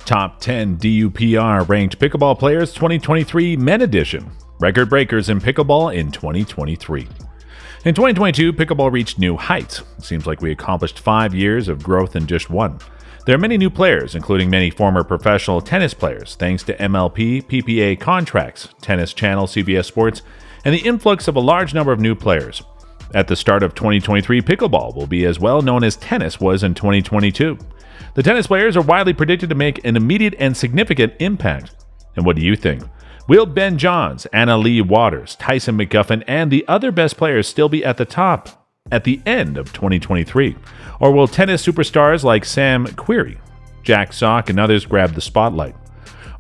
Top 10 DUPR Ranked Pickleball Players 2023 Men Edition. Record breakers in pickleball in 2023. In 2022, pickleball reached new heights. It seems like we accomplished 5 years of growth in just one. There are many new players, including many former professional tennis players, thanks to MLP, PPA contracts, Tennis Channel, CBS Sports, and the influx of a large number of new players. At the start of 2023, pickleball will be as well known as tennis was in 2022. The tennis players are widely predicted to make an immediate and significant impact. And what do you think? Will Ben Johns, Anna Leigh Waters, Tyson McGuffin, and the other best players still be at the top at the end of 2023? Or will tennis superstars like Sam Querrey, Jack Sock, and others grab the spotlight?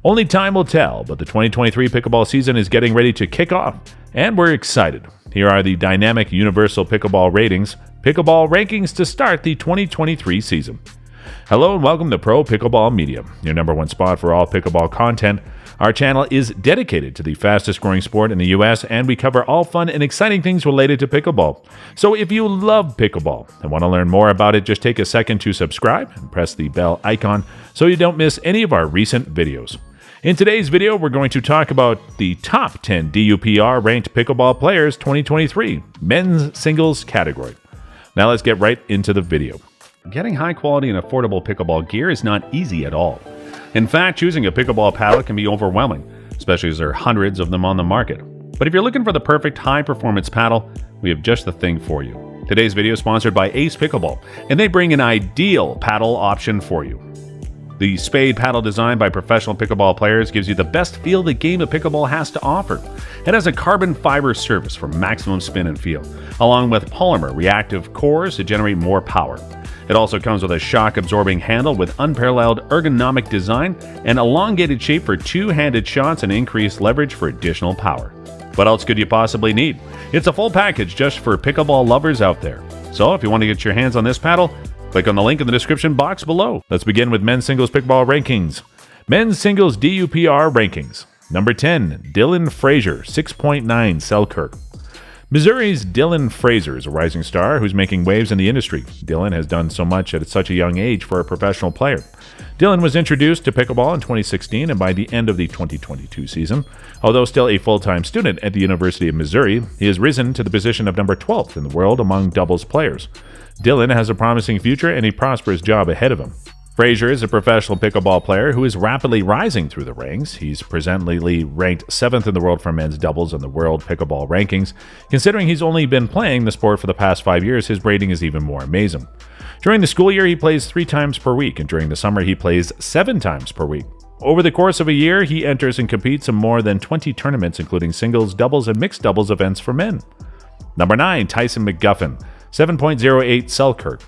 Only time will tell, but the 2023 pickleball season is getting ready to kick off, and we're excited. Here are the dynamic universal pickleball ratings, pickleball rankings to start the 2023 season. Hello and welcome to Pro Pickleball Media, your number one spot for all pickleball content. Our channel is dedicated to the fastest growing sport in the US, and we cover all fun and exciting things related to pickleball. So if you love pickleball and want to learn more about it, just take a second to subscribe and press the bell icon so you don't miss any of our recent videos. In today's video, we're going to talk about the top 10 DUPR ranked pickleball players 2023, men's singles category. Now let's get right into the video. Getting high quality and affordable pickleball gear is not easy at all. In fact, choosing a pickleball paddle can be overwhelming, especially as there are hundreds of them on the market. But if you're looking for the perfect high-performance paddle, we have just the thing for you. Today's video is sponsored by AcePickable, and they bring an ideal paddle option for you. The spade paddle designed by professional pickleball players gives you the best feel the game of pickleball has to offer. It has a carbon fiber surface for maximum spin and feel, along with polymer reactive cores to generate more power. It also comes with a shock-absorbing handle with unparalleled ergonomic design and elongated shape for two-handed shots and increased leverage for additional power. What else could you possibly need? It's a full package just for pickleball lovers out there. So if you want to get your hands on this paddle, click on the link in the description box below. Let's begin with men's singles pickleball rankings. Men's singles DUPR rankings. Number 10, Dylan Frazier, 6.9 Selkirk. Missouri's Dylan Frazier is a rising star who's making waves in the industry. Dylan has done so much at such a young age for a professional player. Dylan was introduced to pickleball in 2016, and by the end of the 2022 season, although still a full-time student at the University of Missouri, he has risen to the position of number 12th in the world among doubles players. Dylan has a promising future and a prosperous job ahead of him. Frazier is a professional pickleball player who is rapidly rising through the ranks. He's presently ranked 7th in the world for men's doubles in the World Pickleball Rankings. Considering he's only been playing the sport for the past 5 years, his rating is even more amazing. During the school year, he plays 3 times per week, and during the summer, he plays 7 times per week. Over the course of a year, he enters and competes in more than 20 tournaments, including singles, doubles, and mixed doubles events for men. Number 9, Tyson McGuffin, 7.08 Selkirk.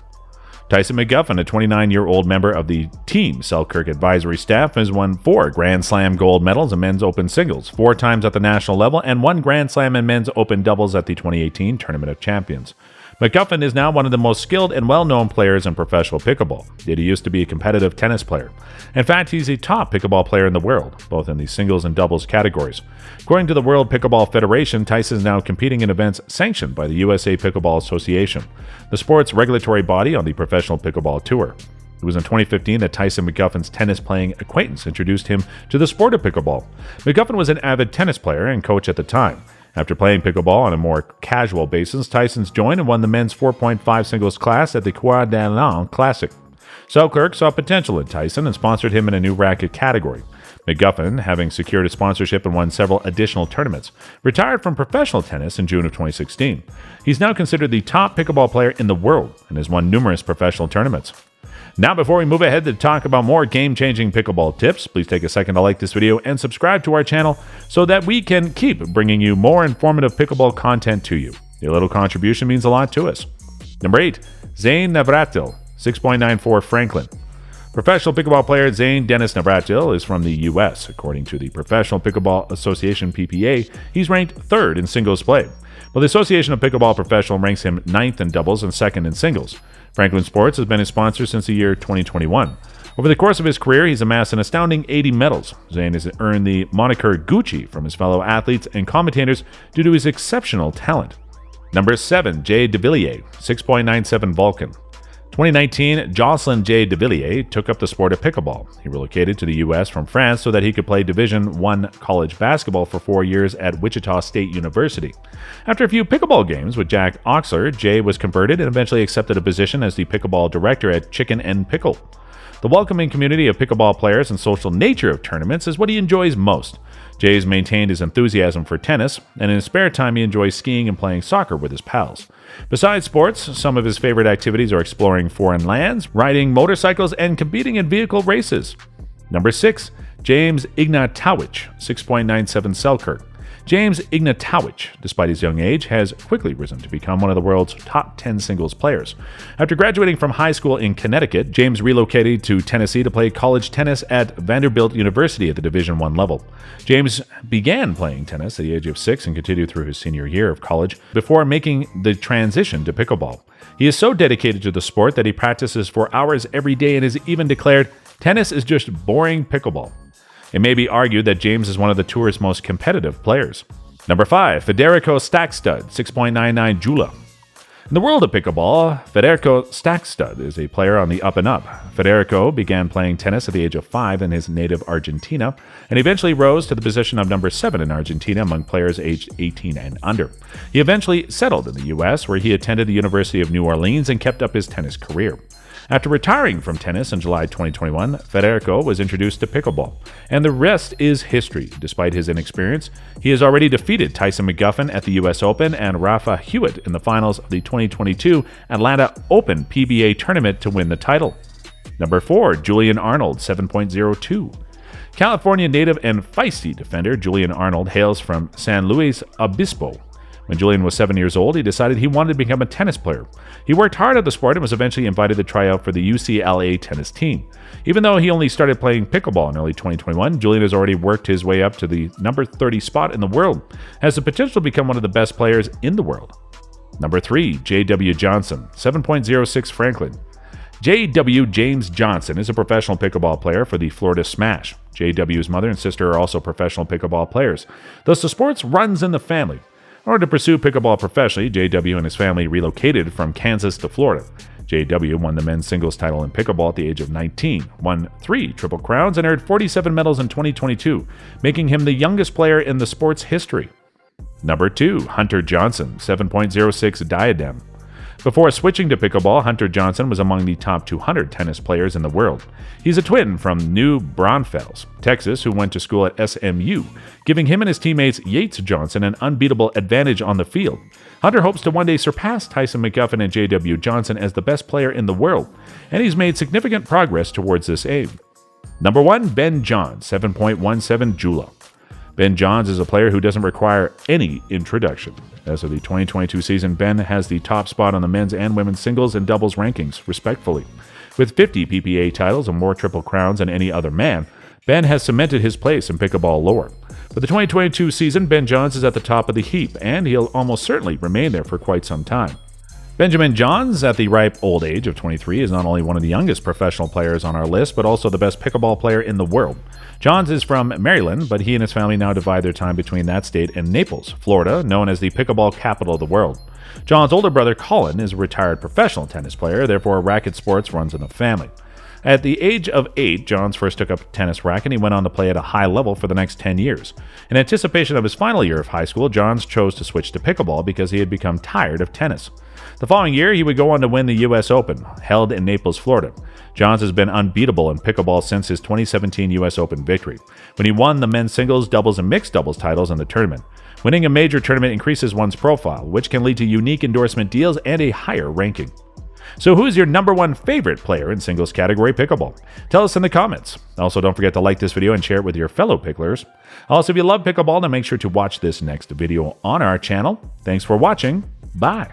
Tyson McGuffin, a 29-year-old member of the Team Selkirk advisory staff, has won 4 Grand Slam gold medals in men's open singles, 4 times at the national level, and 1 Grand Slam in men's open doubles at the 2018 Tournament of Champions. McGuffin is now one of the most skilled and well-known players in professional pickleball, yet he used to be a competitive tennis player. In fact, he's a top pickleball player in the world, both in the singles and doubles categories. According to the World Pickleball Federation, Tyson is now competing in events sanctioned by the USA Pickleball Association, the sport's regulatory body on the professional pickleball tour. It was in 2015 that Tyson McGuffin's tennis-playing acquaintance introduced him to the sport of pickleball. McGuffin was an avid tennis player and coach at the time. After playing pickleball on a more casual basis, Tyson's joined and won the men's 4.5 singles class at the Coeur d'Alene Classic. Selkirk saw potential in Tyson and sponsored him in a new racket category. McGuffin, having secured a sponsorship and won several additional tournaments, retired from professional tennis in June of 2016. He's now considered the top pickleball player in the world and has won numerous professional tournaments. Now, before we move ahead to talk about more game-changing pickleball tips, please take a second to like this video and subscribe to our channel so that we can keep bringing you more informative pickleball content to you. Your little contribution means a lot to us. Number 8, Zane Navratil, 6.94 Franklin. Professional pickleball player Zane Dennis Navratil is from the U.S. According to the Professional Pickleball Association PPA, he's ranked 3rd in singles play. While the Association of Pickleball Professional ranks him 9th in doubles and 2nd in singles. Franklin Sports has been his sponsor since the year 2021. Over the course of his career, he's amassed an astounding 80 medals. Zane has earned the moniker Gucci from his fellow athletes and commentators due to his exceptional talent. Number 7, Jay DeVilliers, 6.97 Vulcan. 2019, Jocelyn J. de Villiers took up the sport of pickleball. He relocated to the U.S. from France so that he could play Division I college basketball for 4 years at Wichita State University. After a few pickleball games with Jack Oxler, Jay was converted and eventually accepted a position as the pickleball director at Chicken and Pickle. The welcoming community of pickleball players and social nature of tournaments is what he enjoys most. Jay's maintained his enthusiasm for tennis, and in his spare time he enjoys skiing and playing soccer with his pals. Besides sports, some of his favorite activities are exploring foreign lands, riding motorcycles, and competing in vehicle races. Number 6. James Ignatowicz, 6.97 Selkirk. James Ignatowicz, despite his young age, has quickly risen to become one of the world's top 10 singles players. After graduating from high school in Connecticut, James relocated to Tennessee to play college tennis at Vanderbilt University at the Division I level. James began playing tennis at the age of 6 and continued through his senior year of college before making the transition to pickleball. He is so dedicated to the sport that he practices for hours every day and has even declared, "Tennis is just boring pickleball." It may be argued that James is one of the tour's most competitive players. Number 5. Federico Stakstud, 6.99 Jula. In the world of pickleball, Federico Stakstud is a player on the up and up. Federico began playing tennis at the age of 5 in his native Argentina, and eventually rose to the position of number 7 in Argentina among players aged 18 and under. He eventually settled in the U.S., where he attended the University of New Orleans and kept up his tennis career. After retiring from tennis in July 2021, Federico was introduced to pickleball, and the rest is history. Despite his inexperience, he has already defeated Tyson McGuffin at the U.S. Open and Rafa Hewitt in the finals of the 2022 Atlanta Open PBA tournament to win the title. Number 4. Julian Arnold, 7.02. California native and feisty defender Julian Arnold hails from San Luis Obispo. When Julian was 7 years old, he decided he wanted to become a tennis player. He worked hard at the sport and was eventually invited to try out for the UCLA tennis team. Even though he only started playing pickleball in early 2021, Julian has already worked his way up to the number 30 spot in the world, has the potential to become one of the best players in the world. Number 3. J.W. Johnson, 7.06 Franklin. J.W. James Johnson is a professional pickleball player for the Florida Smash. J.W.'s mother and sister are also professional pickleball players. Thus, the sport runs in the family. In order to pursue pickleball professionally, J.W. and his family relocated from Kansas to Florida. J.W. won the men's singles title in pickleball at the age of 19, won 3 Triple Crowns, and earned 47 medals in 2022, making him the youngest player in the sport's history. Number 2. Hunter Johnson, 7.06 Diadem. Before switching to pickleball, Hunter Johnson was among the top 200 tennis players in the world. He's a twin from New Braunfels, Texas, who went to school at SMU, giving him and his teammates Yates Johnson an unbeatable advantage on the field. Hunter hopes to one day surpass Tyson McGuffin and J.W. Johnson as the best player in the world, and he's made significant progress towards this aim. Number 1. Ben Johns, 7.17 Jula. Ben Johns is a player who doesn't require any introduction. As of the 2022 season, Ben has the top spot on the men's and women's singles and doubles rankings, respectively. With 50 PPA titles and more Triple Crowns than any other man, Ben has cemented his place in pickleball lore. For the 2022 season, Ben Johns is at the top of the heap, and he'll almost certainly remain there for quite some time. Benjamin Johns, at the ripe old age of 23, is not only one of the youngest professional players on our list, but also the best pickleball player in the world. Johns is from Maryland, but he and his family now divide their time between that state and Naples, Florida, known as the pickleball capital of the world. Johns' older brother Colin is a retired professional tennis player, therefore racket sports runs in the family. At the age of 8, Johns first took up a tennis racket and he went on to play at a high level for the next 10 years. In anticipation of his final year of high school, Johns chose to switch to pickleball because he had become tired of tennis. The following year, he would go on to win the U.S. Open, held in Naples, Florida. Johns has been unbeatable in pickleball since his 2017 U.S. Open victory, when he won the men's singles, doubles, and mixed doubles titles in the tournament. Winning a major tournament increases one's profile, which can lead to unique endorsement deals and a higher ranking. So who is your number 1 favorite player in singles category pickleball? Tell us in the comments. Also, don't forget to like this video and share it with your fellow picklers. Also, if you love pickleball, then make sure to watch this next video on our channel. Thanks for watching. Bye.